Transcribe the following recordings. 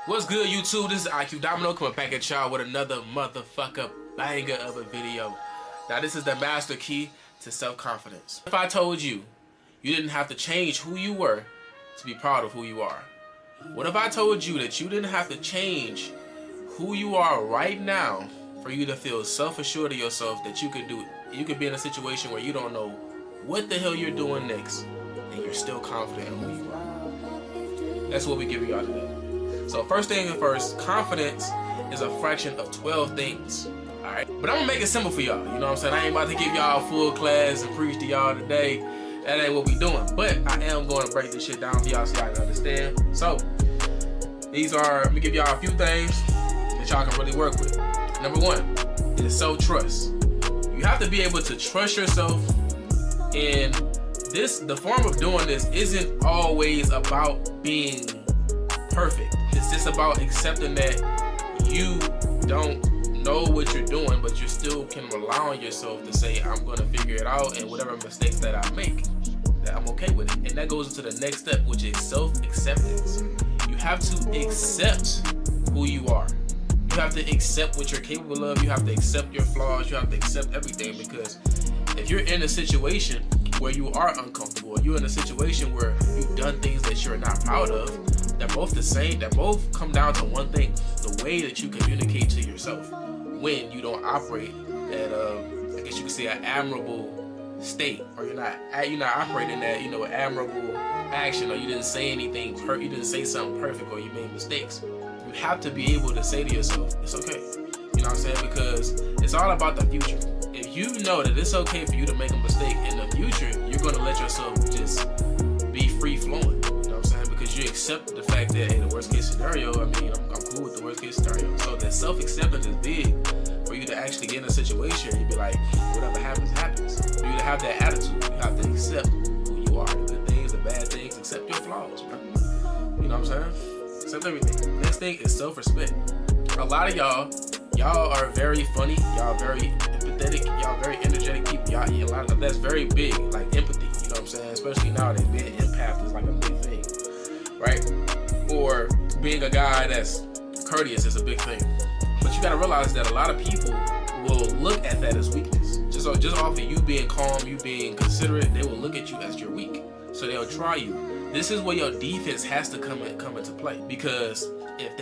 What's good, YouTube? This is IQ Domino coming back at y'all with another motherfucker banger of a video. Now this is the master key to self-confidence. If I told you you didn't have to change who you were to be proud of who you are? What if I told you that you didn't have to change who you are right now for you to feel self-assured of yourself, that you could be in a situation where you don't know what the hell you're doing next and you're still confident in who you are? That's what we give y'all today. So first thing first, confidence is a fraction of 12 things, alright? But I'm gonna make it simple for y'all, you know what I'm saying? I ain't about to give y'all a full class and preach to y'all today. That ain't what we doing. But I am going to break this shit down for y'all so y'all can understand. So, let me give y'all a few things that y'all can really work with. Number one is self-trust. You have to be able to trust yourself, and the form of doing this isn't always about being perfect. It's just about accepting that you don't know what you're doing, but you still can rely on yourself to say, I'm gonna figure it out, and whatever mistakes that I make, that I'm okay with it. And that goes into the next step, which is self-acceptance. You have to accept who you are. You have to accept what you're capable of. You have to accept your flaws. You have to accept everything, because if you're in a situation where you are uncomfortable, or you're in a situation where you've done things that you're not proud of, they're both the same. They both come down to one thing: the way that you communicate to yourself when you don't operate at I guess you could say an admirable state, or you're not operating that admirable action, or you didn't say anything you didn't say something perfect, or you made mistakes. You have to be able to say to yourself, it's okay. You know what I'm saying? Because it's all about the future. If you know that it's okay for you to make a mistake in the future, you're gonna let yourself just be free flowing. Because you accept the fact that, hey, the worst case scenario, I'm cool with the worst case scenario. So that self-acceptance is big for you to actually get in a situation and you be like, whatever happens, happens. For you to have that attitude, you have to accept who you are, the good things, the bad things, accept your flaws, bro. You know what I'm saying? Accept everything. Next thing is self-respect. A lot of y'all are very funny, y'all very empathetic, y'all very energetic people. A lot of that's very big, like empathy, you know what I'm saying? Especially nowadays, being an empath is like a big thing. Right? Or being a guy that's courteous is a big thing. But you gotta realize that a lot of people will look at that as weakness. Just off of you being calm, you being considerate, they will look at you as you're weak. So they'll try you. This is where your defense has to come into play. Because if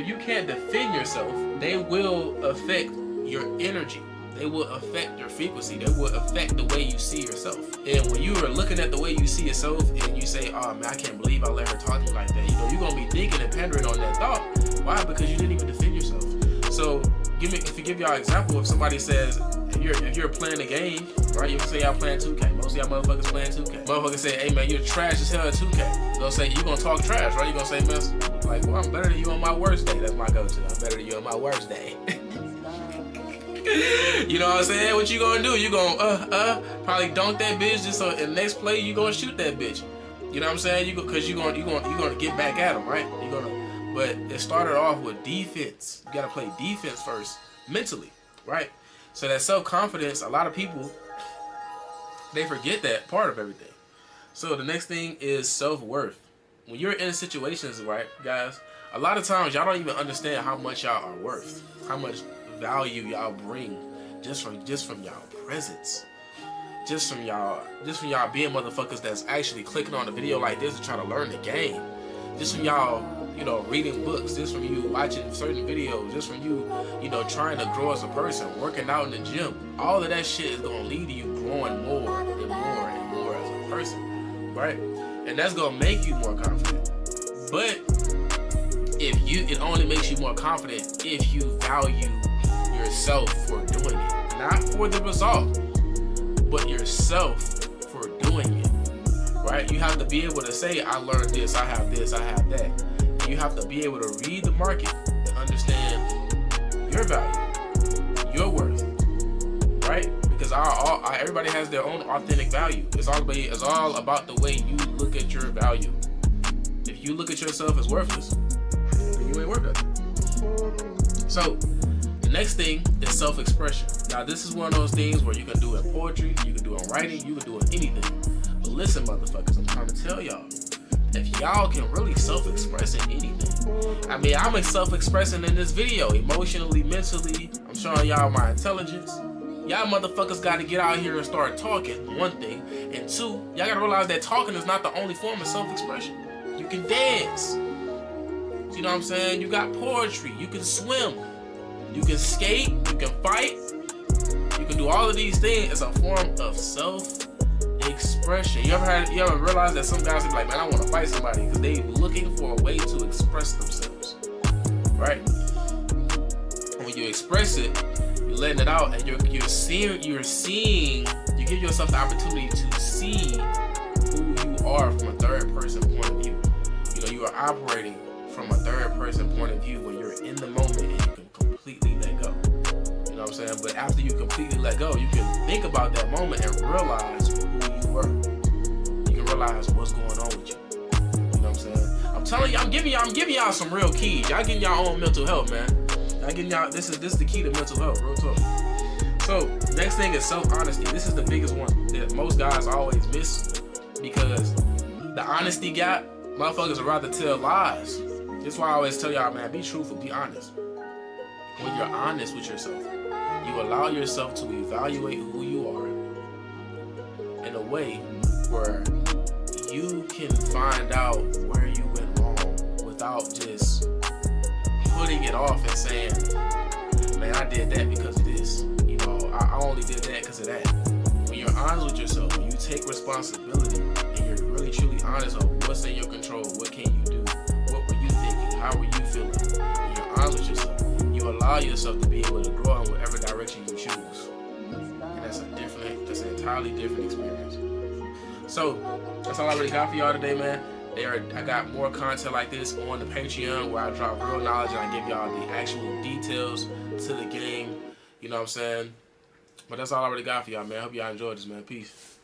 you can't defend yourself, they will affect your energy. They will affect your frequency. They will affect the way you see yourself. And when you are looking at the way you see yourself and you say, oh man, I can't believe I let her talk to me like that, you're gonna be thinking and pondering on that thought. Why? Because you didn't even defend yourself. So if you give y'all an example, if somebody says, if you're playing a game, right? You can say y'all playing 2K. Most of y'all motherfuckers playing 2K. Motherfuckers say, hey man, you're trash as hell at 2K. They'll say, you gonna talk trash, right? You gonna say, man, like, well, I'm better than you on my worst day. That's my go-to. I'm better than you on my worst day. You know what I'm saying? What you gonna do? You gonna probably dunk that bitch, just so in the next play you gonna shoot that bitch. You know what I'm saying? Because you're gonna get back at them, right? But it started off with defense. You gotta play defense first, mentally, right? So that self-confidence, a lot of people, they forget that part of everything. So the next thing is self-worth. When you're in situations, right, guys, a lot of times y'all don't even understand how much y'all are worth, how much value y'all bring just from y'all presence, just from y'all being motherfuckers that's actually clicking on a video like this to try to learn the game, just from y'all reading books, just from you watching certain videos, just from you trying to grow as a person, working out in the gym. All of that shit is gonna lead to you growing more and more and more as a person, right? And that's gonna make you more confident. But it only makes you more confident if you value yourself for doing it, not for the result, but yourself for doing it, right? You have to be able to say, I learned this, I have that. And you have to be able to read the market and understand your value, your worth, right? Because everybody has their own authentic value. It's all about the way you look at your value. If you look at yourself as worthless, then you ain't worth it. So the next thing is self-expression. Now this is one of those things where you can do it in poetry, you can do it in writing, you can do it in anything. But listen, motherfuckers, I'm trying to tell y'all, if y'all can really self-express in anything, I mean, I'm self-expressing in this video, emotionally, mentally. I'm showing y'all my intelligence. Y'all motherfuckers gotta get out here and start talking, one thing. And two, y'all gotta realize that talking is not the only form of self-expression. You can dance. You know what I'm saying? You got poetry. You can swim. You can skate. You can fight. You can do all of these things as a form of self-expression. You ever realize that some guys be like, man, I want to fight somebody because they looking for a way to express themselves, right? And when you express it, you're letting it out, and you're seeing. You give yourself the opportunity to see who you are from a third person point of view. You know, you are operating from a third person point of view where you're in the moment and you can completely let go. You know what I'm saying? But after you completely let go, you can think about that moment and realize who you were. You can realize what's going on with you. You know what I'm saying? I'm telling you, I'm giving y'all some real keys. Y'all getting y'all own mental health, man. Y'all getting y'all this is the key to mental health, real talk. So next thing is self-honesty. This is the biggest one that most guys always miss, because the honesty gap, motherfuckers would rather tell lies. That's why I always tell y'all, man, be truthful, be honest. When you're honest with yourself, you allow yourself to evaluate who you are in a way where you can find out where you went wrong without just putting it off and saying, man, I did that because of this. You know, I only did that because of that. When you're honest with yourself, when you take responsibility and you're really truly honest on what's in your control, what can you do, what were you thinking, how were you feeling, when you're honest with yourself, you allow yourself to be able to grow in whatever direction you choose. And that's an entirely different experience. So that's all I really got for y'all today, man. I got more content like this on the Patreon where I drop real knowledge and I give y'all the actual details to the game. You know what I'm saying? But that's all I really got for y'all, man. I hope y'all enjoyed this, man. Peace.